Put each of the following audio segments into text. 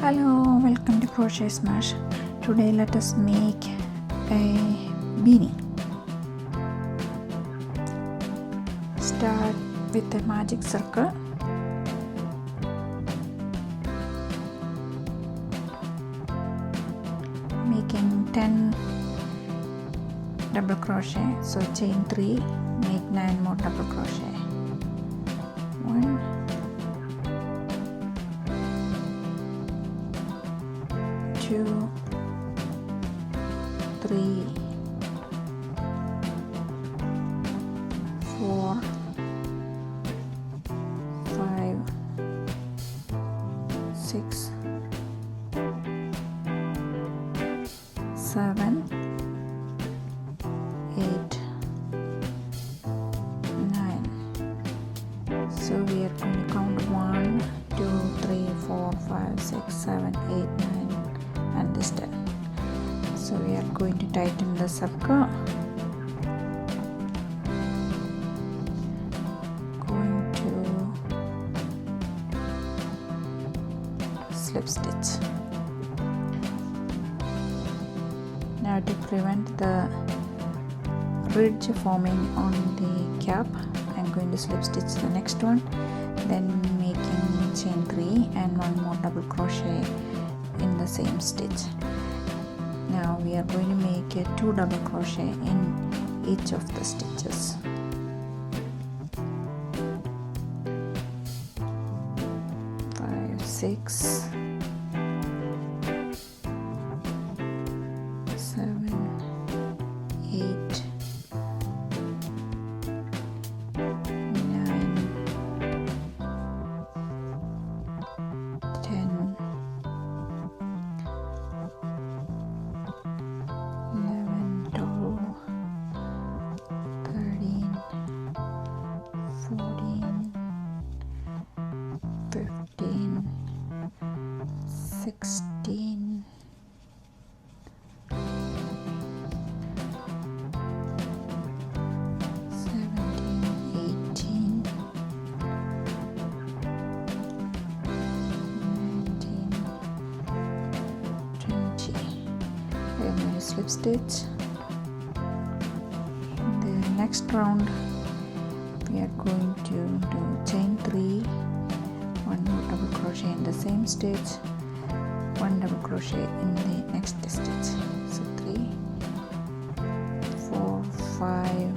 Hello, welcome to Crochet Smash. Today let us make a beanie. Start with a magic circle. Making 10 double crochet, so chain 3, make 9 more double crochet. 1, 2, 3, 4, 5, 6, 7, 8, 9. So we are going to count 1, 2, 3, 4, 5, 6, 7, 8, 9 and this 10. So we are going to tighten the circle. Going to slip stitch. Now to prevent the ridge forming on the cap, I'm going to slip stitch the next one, then making chain 3 and 1 more double crochet in the same stitch. Now we are going to make a 2 double crochet in each of the stitches. Five, 6, 7, 8, 9, 10, 11, 12, 13, 14, 15, 16, 17, 18, 19, 20. I'm going to slip stitch. In the next round we are going to do chain 3, 1 more double crochet in the same stitch, 1 double crochet in the next stitch. So 3, 4, 5,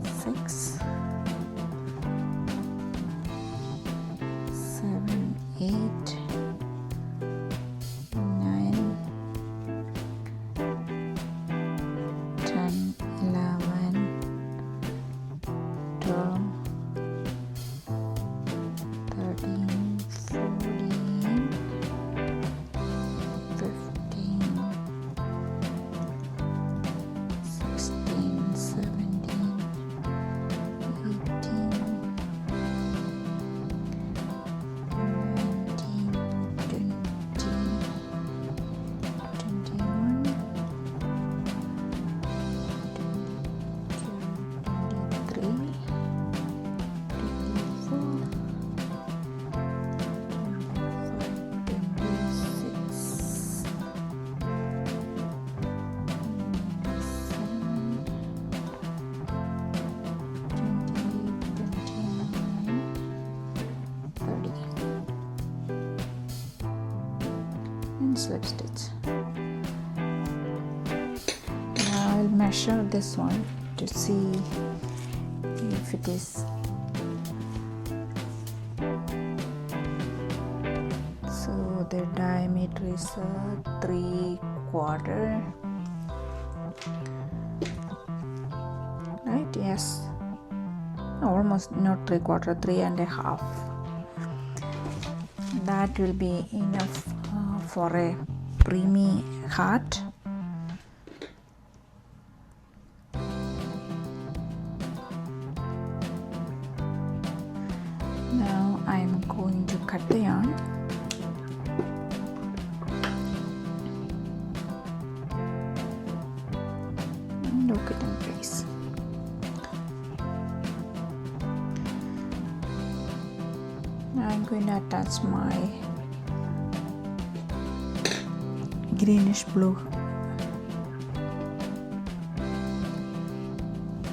6, 7, 8, 9, 10, 11, 12, 13, 14, 15, 16, 17, 18, 19, 20, 21, 22, 23, 24, 26, 30 and slip stitch. Now I'll measure this one to see if it is. So the diameter is 3/4, right? Yes, almost not 3/4, 3.5. That will be enough for a preemie heart. Now I'm going to cut the yarn. And look it in place. Now I'm going to attach my greenish blue.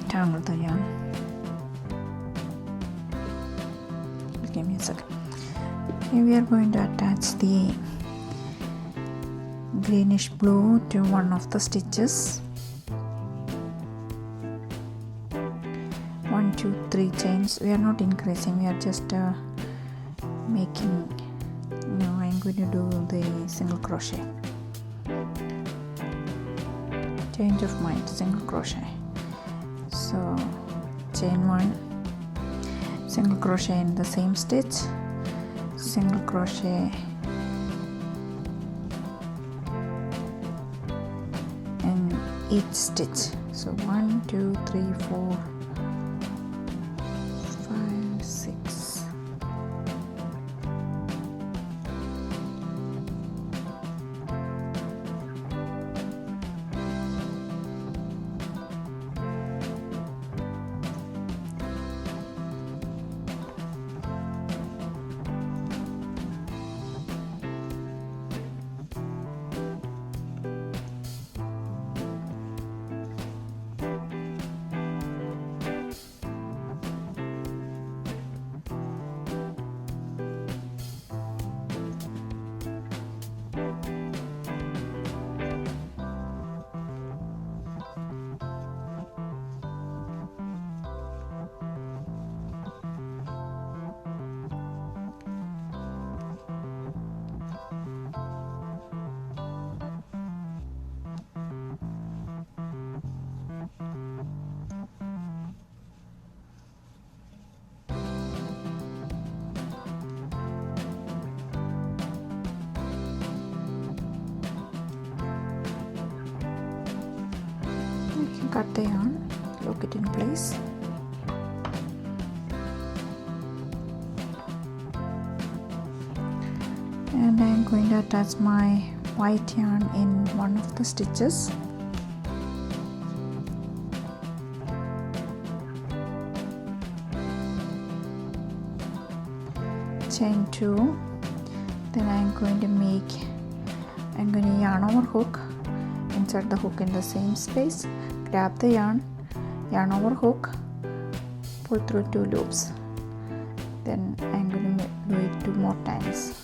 Tangle the yarn. Give me a second. Okay, we are going to attach the greenish blue to one of the stitches. 1 2 3 chains. We are not increasing, we are just making. Now I'm going to do the single crochet. Change of mind, single crochet. So chain 1, single crochet in the same stitch, single crochet in each stitch. So 1 2 3 4 5 6. Cut the yarn, lock it in place. And I'm going to attach my white yarn in one of the stitches. Chain 2. Then I'm going to yarn over hook, insert the hook in the same space. Grab the yarn over hook, pull through 2 loops. Then I'm going to do it 2 more times.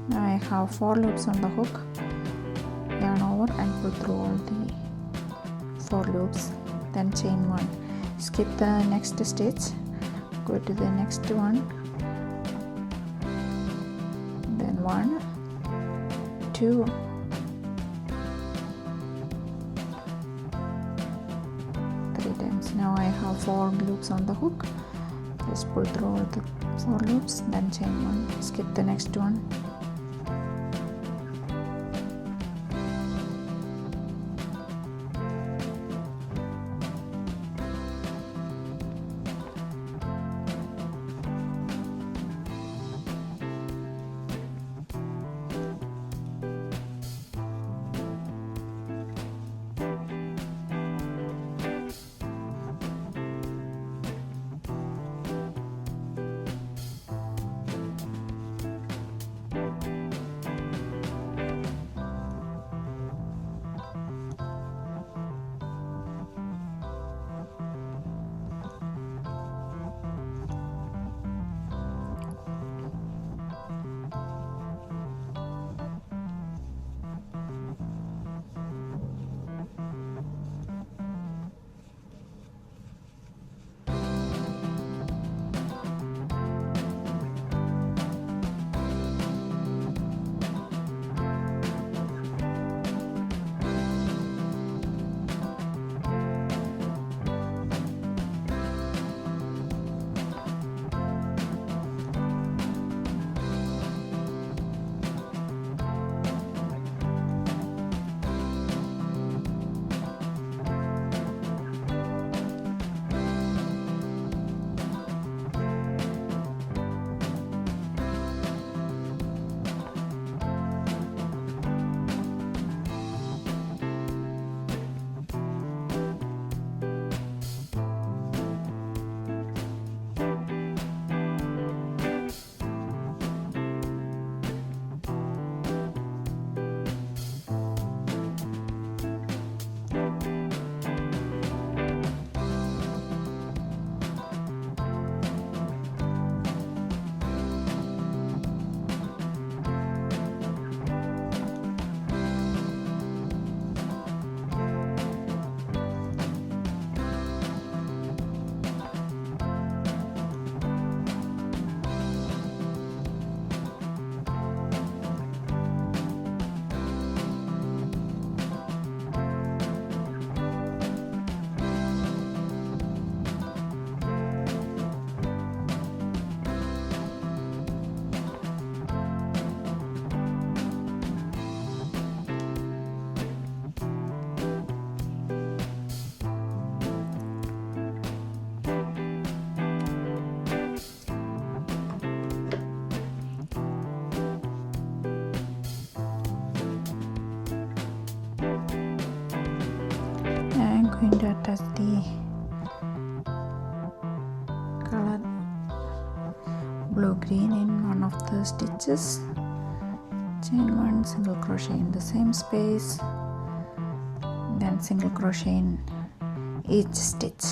Now I have 4 loops on the hook, yarn over and pull through all the 4 loops. Then chain 1. Skip the next stitch, go to the next one. Then 1 2 3 times. Now I have 4 loops on the hook. Just pull through all the 4 loops, then chain 1. Skip the next one. color blue green in one of the stitches, chain 1, single crochet in the same space, then single crochet in each stitch.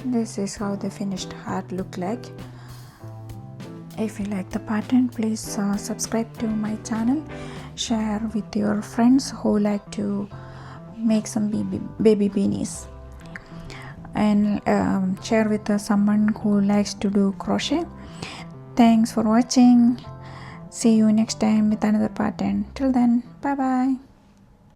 This is how the finished heart look like. If you like the pattern, please subscribe to my channel, share with your friends who like to make some baby beanies, and share with someone who likes to do crochet. Thanks for watching. See you next time with another pattern. Till then, bye bye.